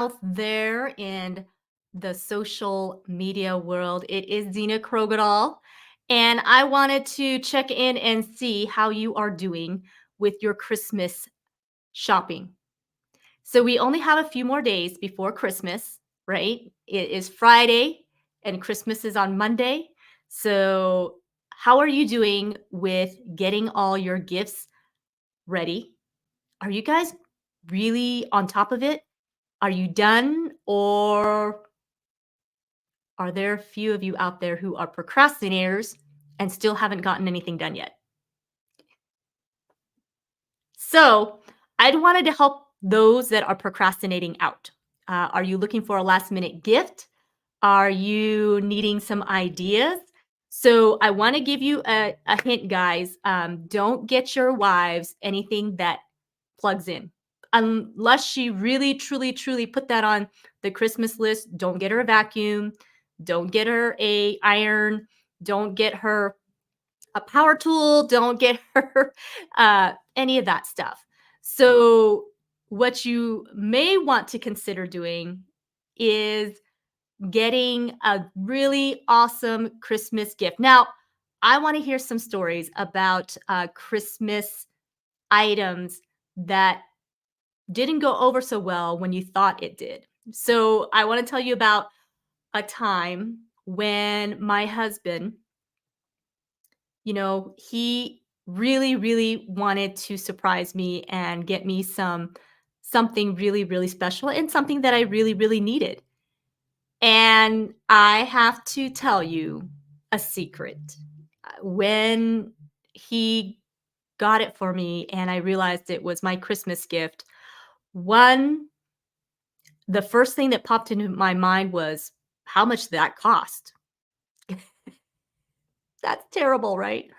Out there in the social media world. It is Dina Krogadal, and I wanted to check in and see how you are doing with your Christmas shopping. So we only have a few more days before Christmas, right? It is Friday and Christmas is on Monday. So how are you doing with getting all your gifts ready? Are you guys really on top of it? Are you done, or are there a few of you out there who are procrastinators and still haven't gotten anything done yet? So, I'd wanted to help those that are procrastinating out. Are you looking for a last minute gift? Are you needing some ideas? So, I want to give you a hint, guys. Don't get your wives anything that plugs in. Unless she really, truly, truly put that on the Christmas list, don't get her a vacuum, don't get her a iron, don't get her a power tool, don't get her any of that stuff. So, what you may want to consider doing is getting a really awesome Christmas gift. Now, I want to hear some stories about Christmas items that didn't go over so well when you thought it did. So, I want to tell you about a time when my husband, he really, really wanted to surprise me and get me something really, really special and something that I really, really needed. And I have to tell you a secret. When he got it for me and I realized it was my Christmas gift, one the first thing that popped into my mind was how much did that cost? That's terrible, right?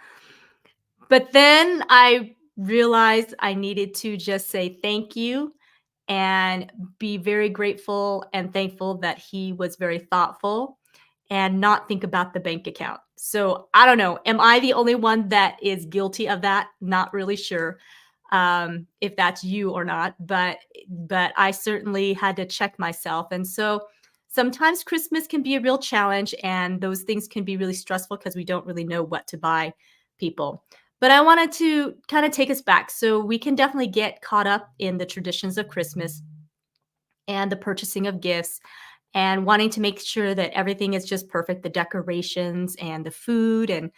But then I realized I needed to just say thank you and be very grateful and thankful that he was very thoughtful and not think about the bank account. So I don't know. Am I the only one that is guilty of that? Not really sure if that's you or not, but I certainly had to check myself. And so sometimes Christmas can be a real challenge, and those things can be really stressful because we don't really know what to buy people. But I wanted to kind of take us back. So we can definitely get caught up in the traditions of Christmas and the purchasing of gifts and wanting to make sure that everything is just perfect, the decorations and the food and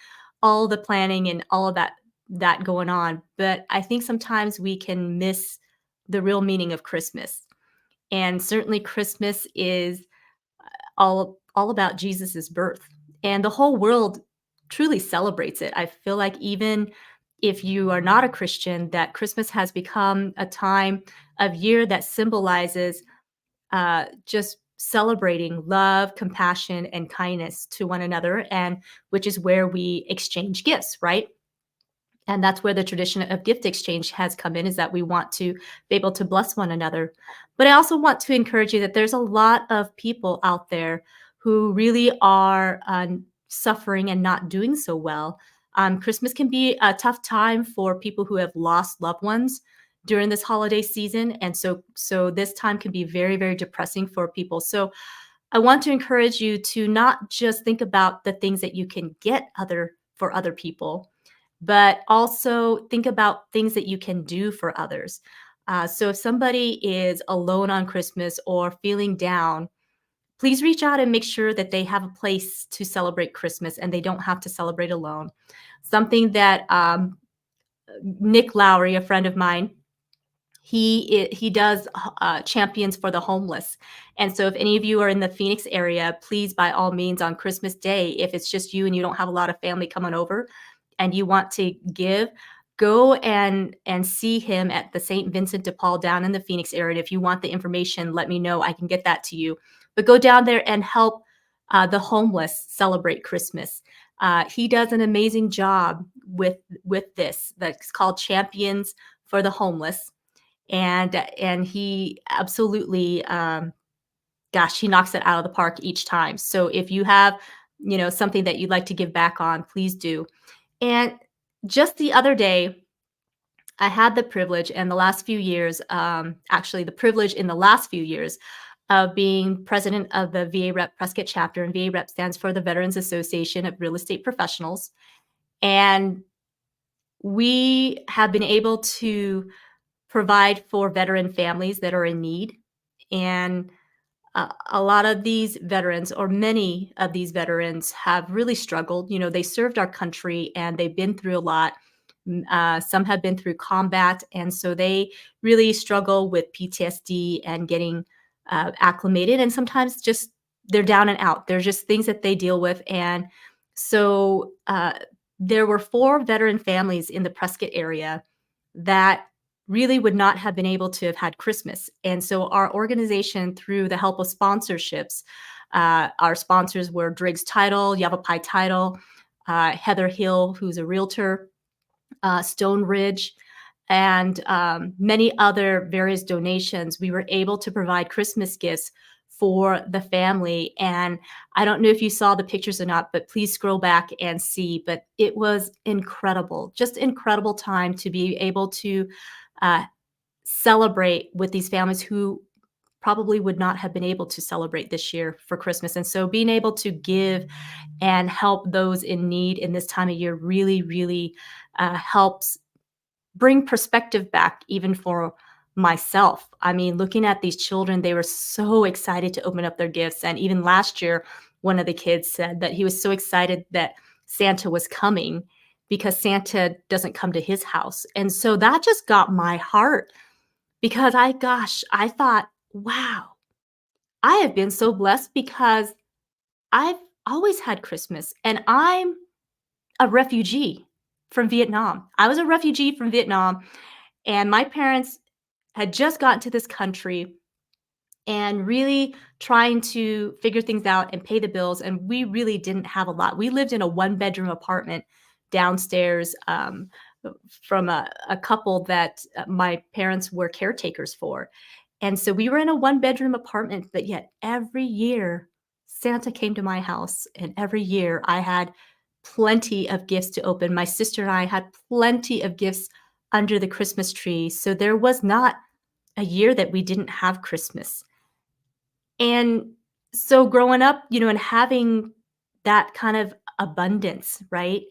all the planning and all of that going on. But I think sometimes we can miss the real meaning of Christmas. And certainly Christmas is all about Jesus's birth. And the whole world truly celebrates it. I feel like even if you are not a Christian, that Christmas has become a time of year that symbolizes just celebrating love, compassion, and kindness to one another, and which is where we exchange gifts, right? And that's where the tradition of gift exchange has come in, is that we want to be able to bless one another. But I also want to encourage you that there's a lot of people out there who really are suffering and not doing so well. Christmas can be a tough time for people who have lost loved ones during this holiday season, and so this time can be very, very depressing for people. So I want to encourage you to not just think about the things that you can get other for other people, but also think about things that you can do for others. So if somebody is alone on Christmas or feeling down, please reach out and make sure that they have a place to celebrate Christmas and they don't have to celebrate alone. Something that Nick Lowry, a friend of mine, he does champions for the homeless. And so if any of you are in the Phoenix area, please, by all means, on Christmas Day, if it's just you and you don't have a lot of family coming over and you want to give, go and see him at the St. Vincent de Paul down in the Phoenix area. And if you want the information, let me know. I can get that to you. But go down there and help the homeless celebrate Christmas. He does an amazing job with this. That's called Champions for the Homeless, and he absolutely, gosh, he knocks it out of the park each time. So if you have, something that you'd like to give back on, please do. And just the other day, I had the privilege in the last few years, actually the privilege in the last few years of being president of the VA Rep Prescott chapter, and VA Rep stands for the Veterans Association of Real Estate Professionals. And we have been able to provide for veteran families that are in need. And a lot of these veterans, or many of these veterans, have really struggled. You know, they served our country and they've been through a lot. Some have been through combat, and so they really struggle with PTSD and getting acclimated. And sometimes just they're down and out. There's just things that they deal with. And so there were 4 veteran families in the Prescott area that really would not have been able to have had Christmas. And so our organization, through the help of sponsorships, our sponsors were Driggs Title, Yavapai Title, Heather Hill, who's a realtor, Stone Ridge, and many other various donations. We were able to provide Christmas gifts for the family. And I don't know if you saw the pictures or not, but please scroll back and see. But it was incredible, just incredible time to be able to uh, celebrate with these families who probably would not have been able to celebrate this year for Christmas. And so being able to give and help those in need in this time of year really, really helps bring perspective back, even for myself. I mean, looking at these children, they were so excited to open up their gifts. And even last year, one of the kids said that he was so excited that Santa was coming because Santa doesn't come to his house. And so that just got my heart, because I thought, wow, I have been so blessed because I've always had Christmas, and I'm a refugee from Vietnam. I was a refugee from Vietnam, and my parents had just gotten to this country and really trying to figure things out and pay the bills. And we really didn't have a lot. We lived in a 1 bedroom apartment downstairs, from a couple that my parents were caretakers for. And so we were in a 1 bedroom apartment, but yet every year Santa came to my house, and every year I had plenty of gifts to open. My sister and I had plenty of gifts under the Christmas tree. So there was not a year that we didn't have Christmas. And so growing up, and having that kind of abundance, right?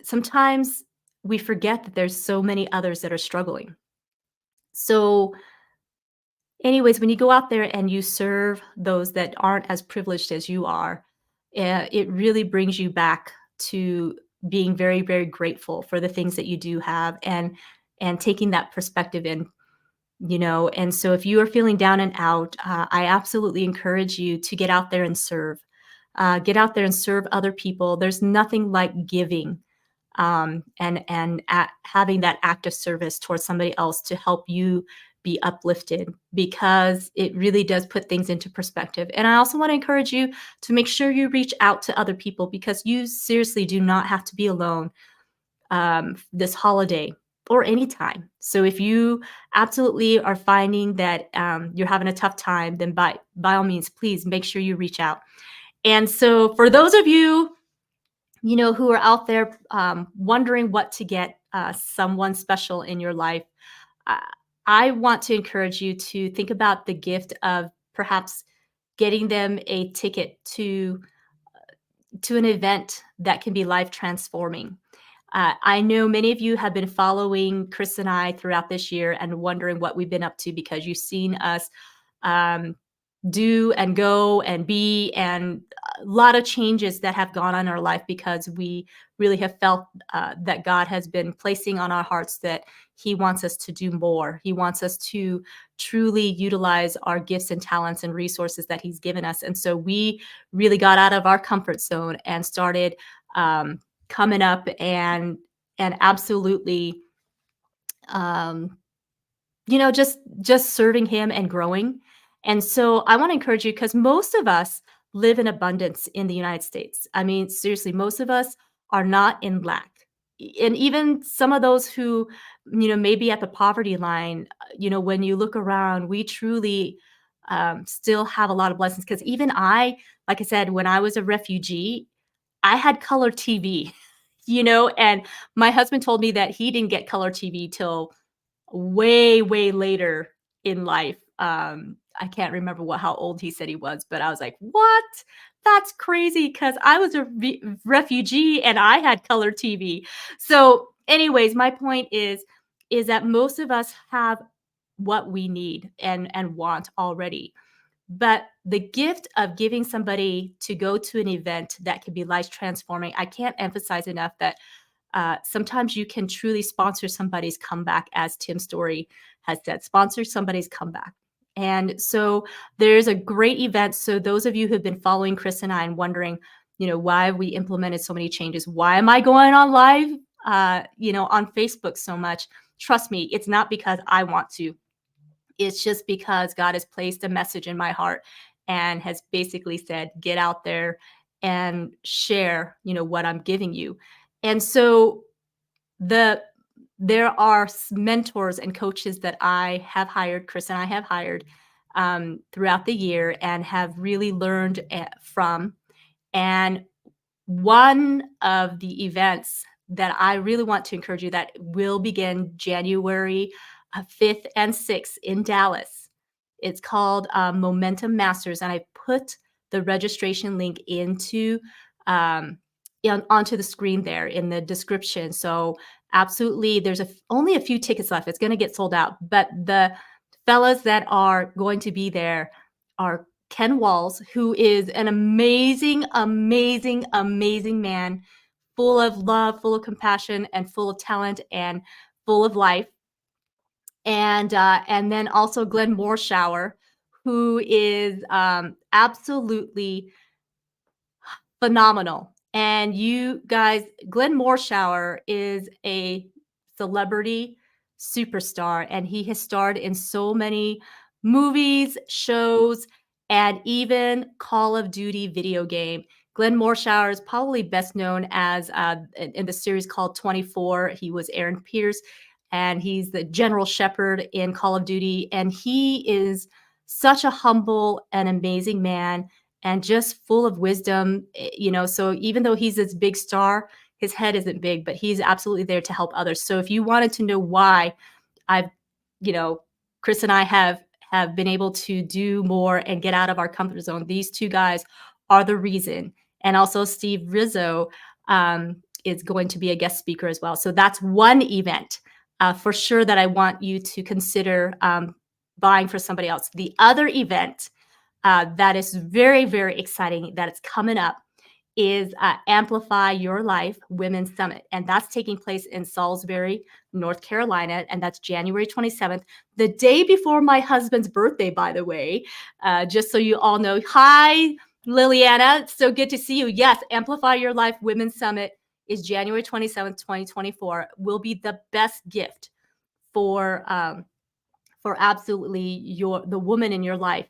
Sometimes we forget that there's so many others that are struggling. So, anyways, when you go out there and you serve those that aren't as privileged as you are, it really brings you back to being very, very grateful for the things that you do have, and taking that perspective in. And so if you are feeling down and out, I absolutely encourage you to get out there and serve. Get out there and serve other people. There's nothing like giving, and having that act of service towards somebody else to help you be uplifted, because it really does put things into perspective. And I also want to encourage you to make sure you reach out to other people, because you seriously do not have to be alone this holiday or anytime. So if you absolutely are finding that you're having a tough time, then by all means, please make sure you reach out. And so for those of you, who are out there wondering what to get someone special in your life, uh, I want to encourage you to think about the gift of perhaps getting them a ticket to an event that can be life transforming. I know many of you have been following Chris and I throughout this year and wondering what we've been up to, because you've seen us um, do and go and be, and a lot of changes that have gone on in our life, because we really have felt that God has been placing on our hearts that He wants us to do more. He wants us to truly utilize our gifts and talents and resources that He's given us. And so we really got out of our comfort zone and started coming up and absolutely um, just serving Him and growing. And so I want to encourage you, because most of us live in abundance in the United States. I mean, seriously, most of us are not in lack. And even some of those who, may be at the poverty line, when you look around, we truly still have a lot of blessings. Because even like I said, when I was a refugee, I had color TV, and my husband told me that he didn't get color TV till way, way later in life. I can't remember how old he said he was, but I was like, "What? That's crazy!" Because I was a refugee and I had color TV. So, anyways, my point is that most of us have what we need and want already. But the gift of giving somebody to go to an event that can be life transforming, I can't emphasize enough that sometimes you can truly sponsor somebody's comeback, as Tim Story has said, sponsor somebody's comeback. And so there's a great event. So those of you who've been following Chris and I and wondering, why we implemented so many changes, why am I going on live, on Facebook so much? Trust me, it's not because I want to. It's just because God has placed a message in my heart and has basically said, get out there and share, what I'm giving you. And so the there are mentors and coaches that I have hired, Chris and I have hired throughout the year and have really learned from. And one of the events that I really want to encourage you that will begin January 5th and 6th in Dallas. It's called Momentum Masters, and I put the registration link um, onto the screen there in the description. So absolutely, there's only a few tickets left. It's going to get sold out, but the fellas that are going to be there are Ken Walls, who is an amazing, amazing, amazing man, full of love, full of compassion, and full of talent and full of life. And then also Glenn Morshower, who is absolutely phenomenal. And you guys, Glenn Morshower is a celebrity superstar, and he has starred in so many movies, shows, and even Call of Duty video game. Glenn Morshower is probably best known as in the series called 24. He was Aaron Pierce, and he's the General Shepherd in Call of Duty. And he is such a humble and amazing man and just full of wisdom, so even though he's this big star, his head isn't big, but he's absolutely there to help others. So if you wanted to know why I've, you know, Chris and I have been able to do more and get out of our comfort zone, these two guys are the reason. And also Steve Rizzo is going to be a guest speaker as well. So that's one event for sure that I want you to consider buying for somebody else. The other event that is very, very exciting that it's coming up is Amplify Your Life Women's Summit. And that's taking place in Salisbury, North Carolina. And that's January 27th, the day before my husband's birthday, by the way, just so you all know. Hi, Liliana. So good to see you. Yes, Amplify Your Life Women's Summit is January 27th, 2024. Will be the best gift for absolutely the woman in your life,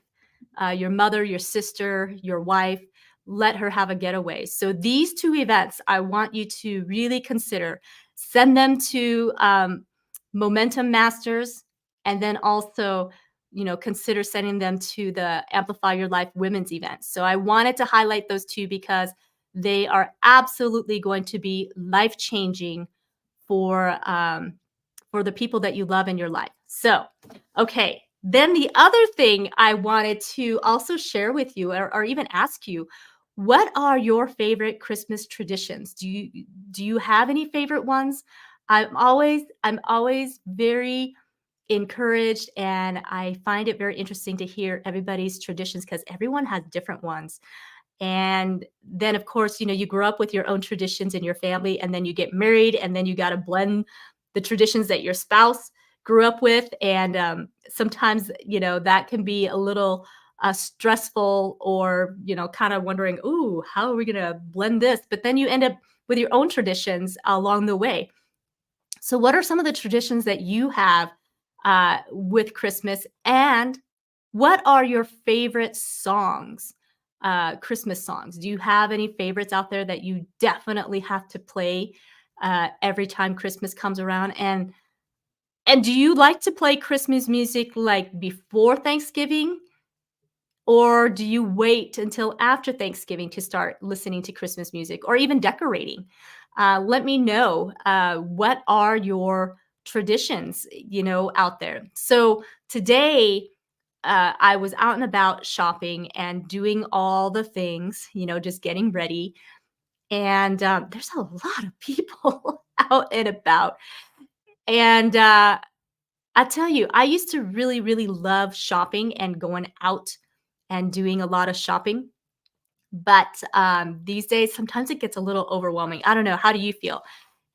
your mother, your sister, your wife. Let her have a getaway. So these two events, I want you to really consider. Send them to Momentum Masters, and then also, consider sending them to the Amplify Your Life Women's event. So I wanted to highlight those two because they are absolutely going to be life changing for the people that you love in your life. So, okay. Then the other thing I wanted to also share with you, or even ask you, what are your favorite Christmas traditions? Do you have any favorite ones? I'm always very encouraged, and I find it very interesting to hear everybody's traditions because everyone has different ones. And then, of course, you grow up with your own traditions in your family, and then you get married, and then you got to blend the traditions that your spouse grew up with. And sometimes, that can be a little stressful, or, kind of wondering, ooh, how are we going to blend this? But then you end up with your own traditions along the way. So, what are some of the traditions that you have with Christmas? And what are your favorite songs, Christmas songs? Do you have any favorites out there that you definitely have to play every time Christmas comes around? And do you like to play Christmas music like before Thanksgiving? Or do you wait until after Thanksgiving to start listening to Christmas music or even decorating? Let me know what are your traditions, out there. So today I was out and about shopping and doing all the things, just getting ready. And there's a lot of people out and about. And I tell you, I used to really, really love shopping and going out and doing a lot of shopping. But these days, sometimes it gets a little overwhelming. I don't know. How do you feel?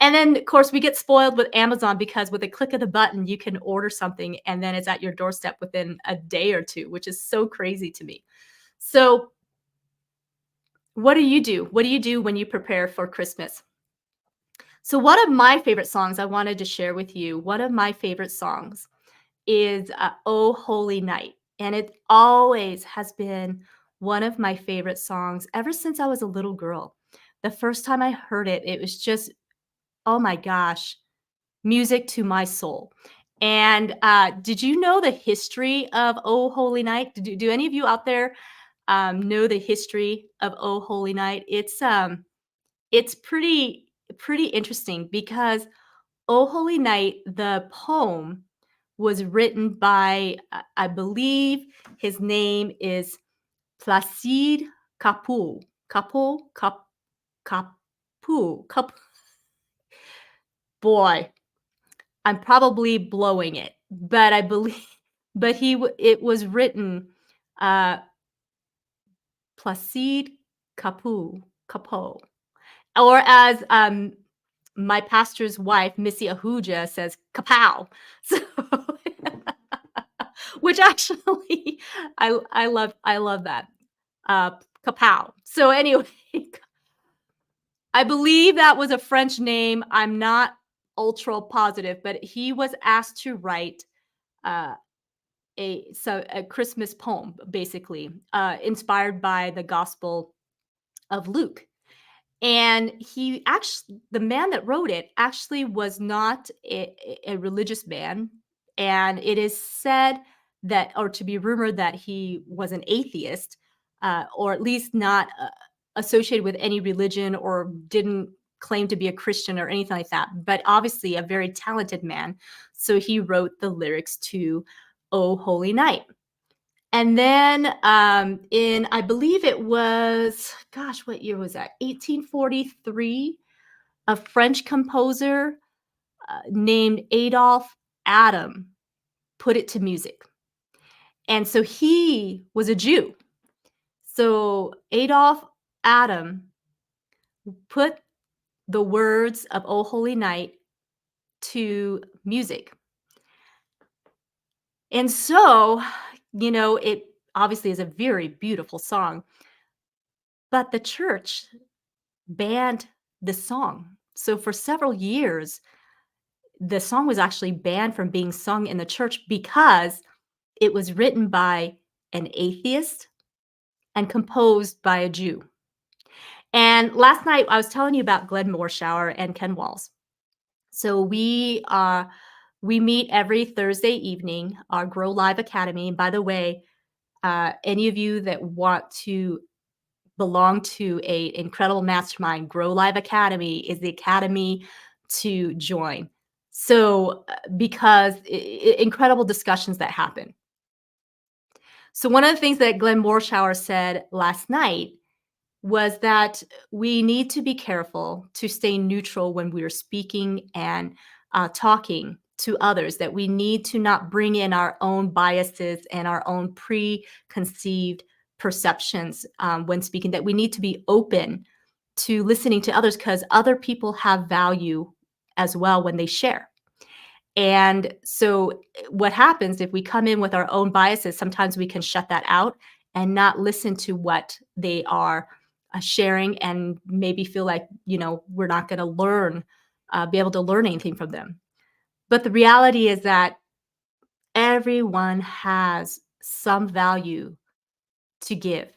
And then, of course, we get spoiled with Amazon because with a click of the button, you can order something and then it's at your doorstep within a day or two, which is so crazy to me. So, what do you do? What do you do when you prepare for Christmas? So, one of my favorite songs I wanted to share with you, one of my favorite songs is "Oh Holy Night," and it always has been one of my favorite songs ever since I was a little girl. The first time I heard it, it was just, oh my gosh, music to my soul. And did you know the history of "Oh Holy Night"? Do any of you out there know the history of "Oh Holy Night"? It's pretty interesting because "Oh Holy Night," the poem, was written by, I believe his name is Placide Cappeau. Cappeau? Cappeau. Boy, I'm probably blowing it, but I believe but it was written, uh, Placide Cappeau, or as, my pastor's wife, Missy Ahuja, says, "Kapow." So which actually I love that. Uh, Kapow. So anyway, I believe that was a French name. I'm not ultra positive, but he was asked to write uh, a Christmas poem, basically, inspired by the Gospel of Luke. And the man that wrote it actually was not a religious man. And it is said that, or to be rumored that he was an atheist, or at least not associated with any religion or didn't claim to be a Christian or anything like that, but obviously a very talented man. So he wrote the lyrics to "Oh Holy Night." And then, I believe it was, gosh, what year was that? 1843, a French composer named Adolphe Adam put it to music. And so he was a Jew. So Adolphe Adam put the words of "Oh Holy Night" to music. And so, it obviously is a very beautiful song, but the church banned the song. So for several years, the song was actually banned from being sung in the church because it was written by an atheist and composed by a Jew. And last night I was telling you about Glenn Morshower and Ken Walls. So we meet every Thursday evening, our Grow Live Academy. And by the way, any of you that want to belong to a incredible mastermind, Grow Live Academy is the academy to join. So, because incredible discussions that happen. So, one of the things that Glenn Morshower said last night was that we need to be careful to stay neutral when we are speaking and talking to others, that we need to not bring in our own biases and our own preconceived perceptions when speaking, that we need to be open to listening to others because other people have value as well when they share. And so, what happens if we come in with our own biases, sometimes we can shut that out and not listen to what they are sharing and maybe feel like, we're not going to be able to learn anything from them. But the reality is that everyone has some value to give,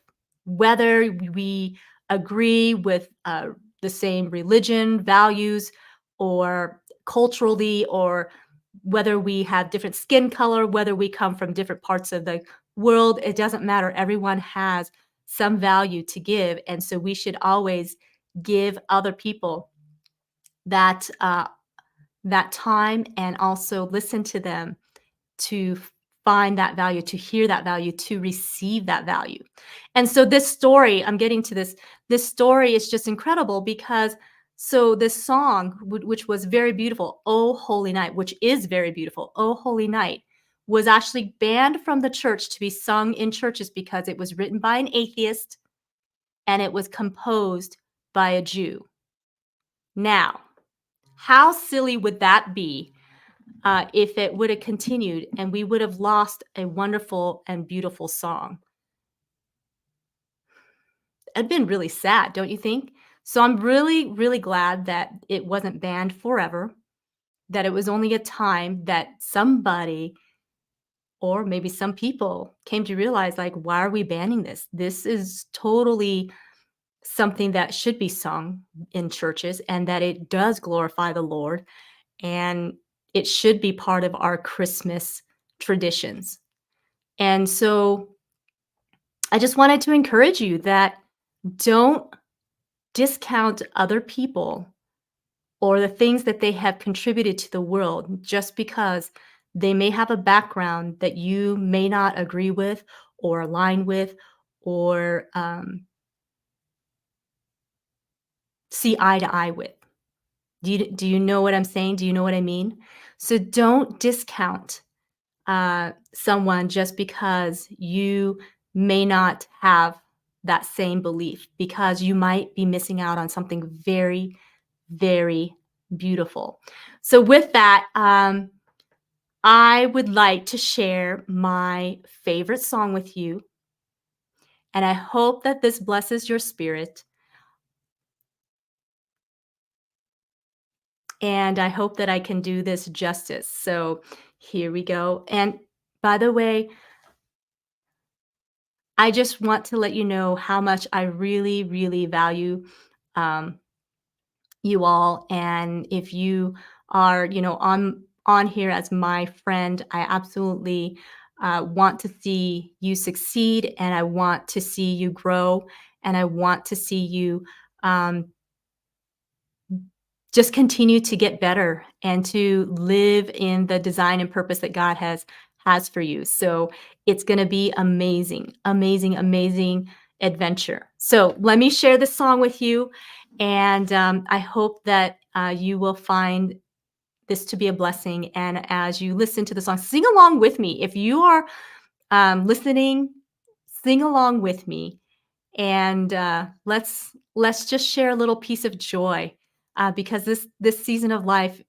whether we agree with the same religion, values, or culturally, or whether we have different skin color, whether we come from different parts of the world, it doesn't matter. Everyone has some value to give. And so we should always give other people that time and also listen to them to find that value, to hear that value, to receive that value. And so this story, I'm getting to this story is just incredible because so this song, which was very beautiful, "Oh Holy Night," which is very beautiful, "Oh Holy Night," was actually banned from the church to be sung in churches because it was written by an atheist and it was composed by a Jew. Now, how silly would that be if it would have continued and we would have lost a wonderful and beautiful song? It'd been really sad, don't you think? So I'm really, really glad that it wasn't banned forever, that it was only a time that somebody or maybe some people came to realize, like, why are we banning this? This is totally something that should be sung in churches and that it does glorify the Lord and it should be part of our Christmas traditions. And so I just wanted to encourage you that don't discount other people or the things that they have contributed to the world just because they may have a background that you may not agree with or align with or see eye to eye with. Do you know what I'm saying? Do you know what I mean? So don't discount someone just because you may not have that same belief because you might be missing out on something very, very beautiful. So, with that, I would like to share my favorite song with you, and I hope that this blesses your spirit. And I hope that I can do this justice. So, here we go. And by the way, I just want to let you know how much I really, really value um, you all. And if you are, on here as my friend, I absolutely want to see you succeed, and I want to see you grow, and I want to see you um, just continue to get better and to live in the design and purpose that God has for you. So it's going to be amazing, amazing, amazing adventure. So let me share this song with you, and I hope that you will find this to be a blessing. And as you listen to the song, sing along with me. If you are listening, sing along with me and let's just share a little piece of joy because this season of life,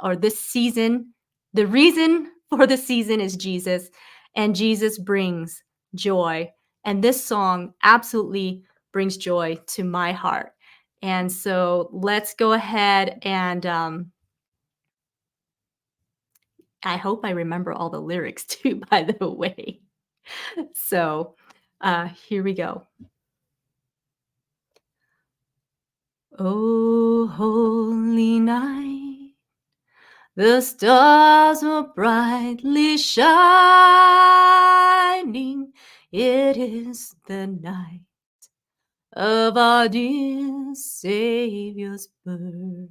or this season, the reason for the season is Jesus, and Jesus brings joy, and this song absolutely brings joy to my heart. And so let's go ahead and I hope I remember all the lyrics too, by the way. So here we go. Oh, holy night, the stars were brightly shining. It is the night of our dear Savior's birth.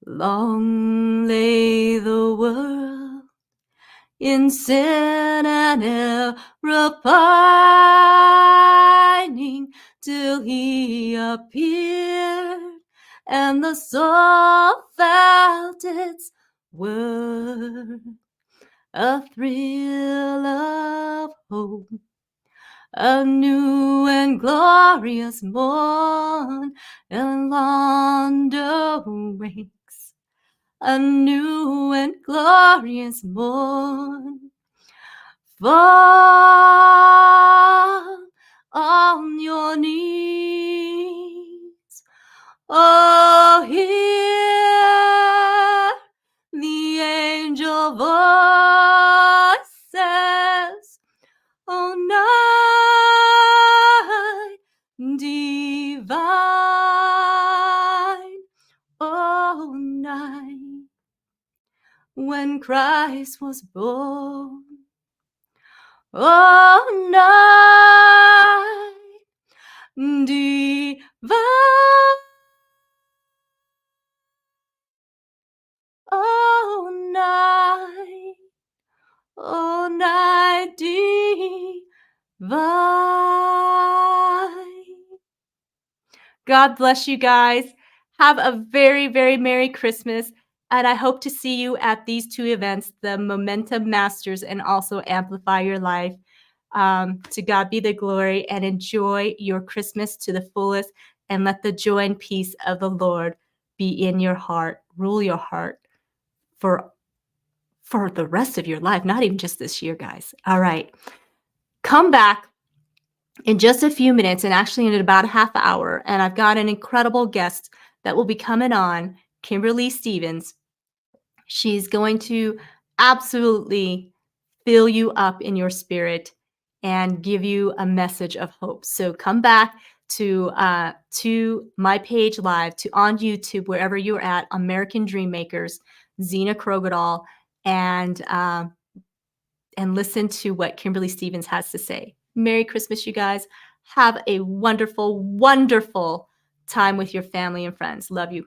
Long lay the world in sin and error pining till he appeared and the soul felt its worth. A thrill of hope, a new and glorious morn, and yonder wakes a new and glorious morn. Fall on your knees. Oh, hear the angel voices. Oh, night divine. Oh, night when Christ was born. Oh, night divine. Oh, night Bye. God bless you guys. Have a very, very Merry Christmas. And I hope to see you at these two events, the Momentum Masters and also Amplify Your Life. To God be the glory, and enjoy your Christmas to the fullest. And let the joy and peace of the Lord be in your heart, rule your heart for, for the rest of your life, not even just this year, guys. All right. Come back in just a few minutes, and actually in about a half hour, and I've got an incredible guest that will be coming on, Kimberly Stevens. She's going to absolutely fill you up in your spirit and give you a message of hope. So come back to my page live, to on YouTube, wherever you're at, American Dream Makers, Zena Krogadal, and listen to what Kimberly Stevens has to say. Merry Christmas, you guys. Have a wonderful, wonderful time with your family and friends. Love you.